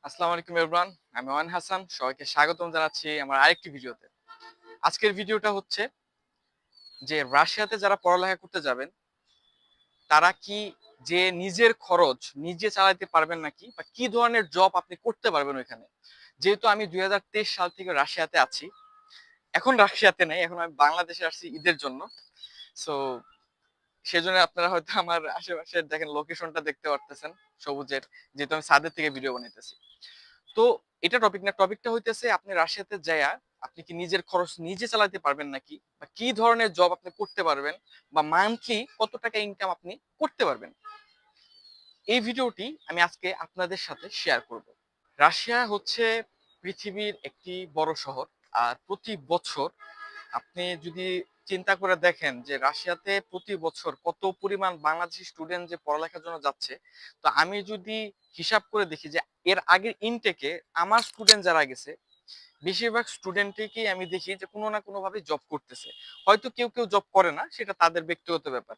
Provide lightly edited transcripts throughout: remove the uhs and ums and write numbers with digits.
আসসালামু আলাইকুম এভরিওয়ান। আমি ওয়ান হাসান। সবাইকে স্বাগতম জানাচ্ছি আমার আরেকটি ভিডিওতে। আজকের ভিডিওটা হচ্ছে যে রাশিয়াতে যারা পড়ালেখা করতে যাবেন, তারা কি যে নিজের খরচ নিজে চালাতে পারবেন নাকি? বা কি ধরনের জব আপনি করতে পারবেন ওইখানে? যেহেতু আমি ২০২৩ সাল থেকে রাশিয়াতে আছি। এখন রাশিয়াতে নেই। এখন আমি বাংলাদেশে আসছি ঈদের জন্য। সো সেজন্য আপনারা হয়তো আমার আশেপাশে দেখেন লোকেশনটা দেখতে পারতেছেন সবুজের। যেহেতু আমি ছাদের থেকে ভিডিও বানাইতেছি। তো এটা টপিক না। টপিকটা হইতেছে আপনি রাশিয়াতে যাইয়া আপনি কি নিজের খরচ নিজে চালাতে পারবেন নাকি? বা কি ধরনের জব আপনি করতে পারবেন? বা মান্থলি কত টাকা ইনকাম আপনি করতে পারবেন? এই ভিডিওটি আমি আজকে আপনাদের সাথে শেয়ার করব। রাশিয়া হচ্ছে পৃথিবীর একটি বড় শহর। আর প্রতি বছর আপনি যদি চিন্তা করে দেখেন যে রাশিয়াতে প্রতি বছর কত পরিমাণ বাংলাদেশি স্টুডেন্ট যে পড়ালেখার জন্য যাচ্ছে, তো আমি যদি হিসাব করে দেখি যে এর আগের ইনটেকে আমার স্টুডেন্ট যারা গেছে বেশিরভাগ স্টুডেন্টকেই আমি দেখি যে কোনো না কোনো ভাবে জব করতেছে। হয়তো কেউ কেউ জব করে না, সেটা তাদের ব্যক্তিগত ব্যাপার।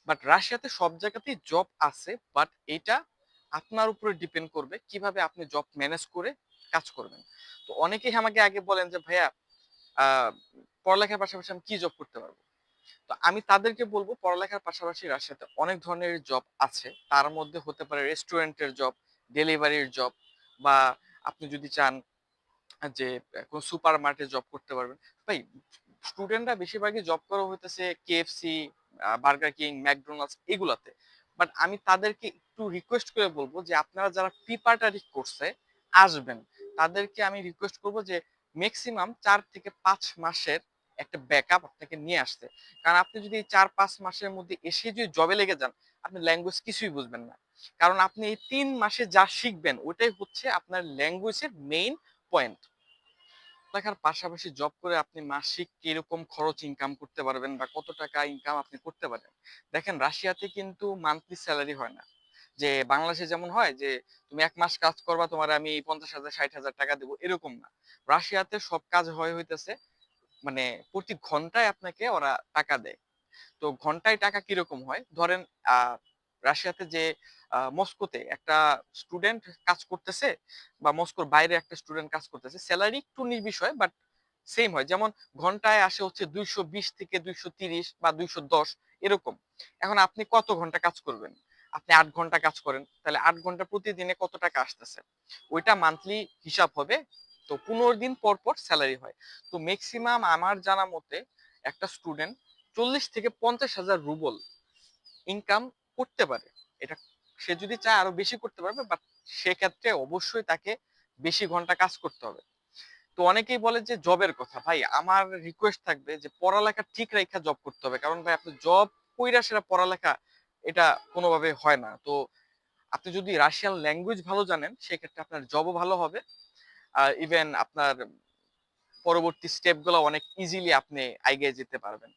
বাট রাশিয়াতে সব জায়গাতেই জব আছে, বাট এটা আপনার উপরে ডিপেন্ড করবে কিভাবে আপনি জব ম্যানেজ করে কাজ করবেন। তো অনেকেই আমাকে আগে বলেন যে ভাইয়া, আহ পড়ালেখার পাশাপাশি আমি কি জব করতে পারবো? তো আমি তাদেরকে বলবো পড়ালেখার পাশাপাশি রাশিয়াতে অনেক ধরনের জব আছে। তার মধ্যে হতে পারে রেস্টুরেন্টের জব, ডেলিভারির জব, বা আপনি যদি চান যে কোন সুপার মার্কেটে জব করতে পারবেন। ভাই, স্টুডেন্টরা বেশিরভাগই জব করা হইতেছে কেএফসি, বার্গার কিং, ম্যাকডোনাল্ডস এগুলাতে। বাট আমি তাদেরকে একটু রিকোয়েস্ট করে বলবো যে আপনারা যারা প্রিপারেটরি কোর্সে আসবেন, তাদেরকে আমি রিকোয়েস্ট করব যে ম্যাক্সিমাম ৪ থেকে ৫ মাসের একটা ব্যাকআপ আপনাকে নিয়ে আসতে। কারণ আপনি যদি এই ৪-৫ মাসের মধ্যে এসে যদি জবে লেগে যান, আপনি ল্যাঙ্গুয়েজ কিছুই বুঝবেন না। কারণ আপনি এই ৩ মাসে যা শিখবেন ওইটাই হচ্ছে আপনার ল্যাঙ্গুয়েজের মেইন পয়েন্ট। লেখার পাশাপাশি জব করে আপনি মাসিক কিরকম খরচ ইনকাম করতে পারবেন বা কত টাকা ইনকাম আপনি করতে পারেন। দেখেন রাশিয়াতে কিন্তু মান্থলি স্যালারি হয় না। যে বাংলাদেশে যেমন হয় যে তুমি ১ মাস কাজ করবা তোমার আমি ৫০,০০০ ৬০,০০০ টাকা দেব, এরকম না। রাশিয়াতে সব কাজ হয় হইতেছে মানে প্রতি ঘন্টায় আপনাকে ওরা টাকা দেয়। তো ঘন্টায় টাকা কিরকম হয় ধরেন, রাশিয়াতে যে মস্কোতে একটা স্টুডেন্ট কাজ করতেছে বা মস্কোর বাইরে একটা স্টুডেন্ট কাজ করতেছে, স্যালারি একটু নির্বিষ হয়, বাট সেম হয়। যেমন ঘন্টায় আসে হচ্ছে ২২০ থেকে ২৩০ বা ২১০ এরকম। এখন আপনি কত ঘন্টা কাজ করবেন? আপনি ৮ ঘন্টা কাজ করেন, তাহলে ৮ ঘন্টা প্রতিদিনে কত টাকা আসতেছে? ওইটা মান্থলি হিসাব হবে। তো ১৫ দিন পর পর স্যালারি হয়। তো ম্যাক্সিমাম আমার জানা মতে একটা স্টুডেন্ট ৪০ থেকে ৫০,০০০ রুবল ইনকাম করতে পারে। এটা সে যদি চায় আরো বেশি করতে পারবে, বাট সেক্ষেত্রে অবশ্যই তাকে বেশি ঘন্টা কাজ করতে হবে। তো অনেকেই বলে যে জবের কথা। ভাই, আমার রিকোয়েস্ট থাকবে যে পড়ালেখা ঠিক রাইখা জব করতে হবে। কারণ ভাই আপনি জব কইরা সেটা পড়ালেখা এটা কোনোভাবে হয় না। তো আপনি যদি রাশিয়ান ল্যাঙ্গুয়েজ ভালো জানেন সেক্ষেত্রে আপনার জবও ভালো হবে। ইভেন আপনার পরবর্তী স্টেপ গুলো অনেক ইজিলি আপনি এগিয়ে যেতে পারবেন।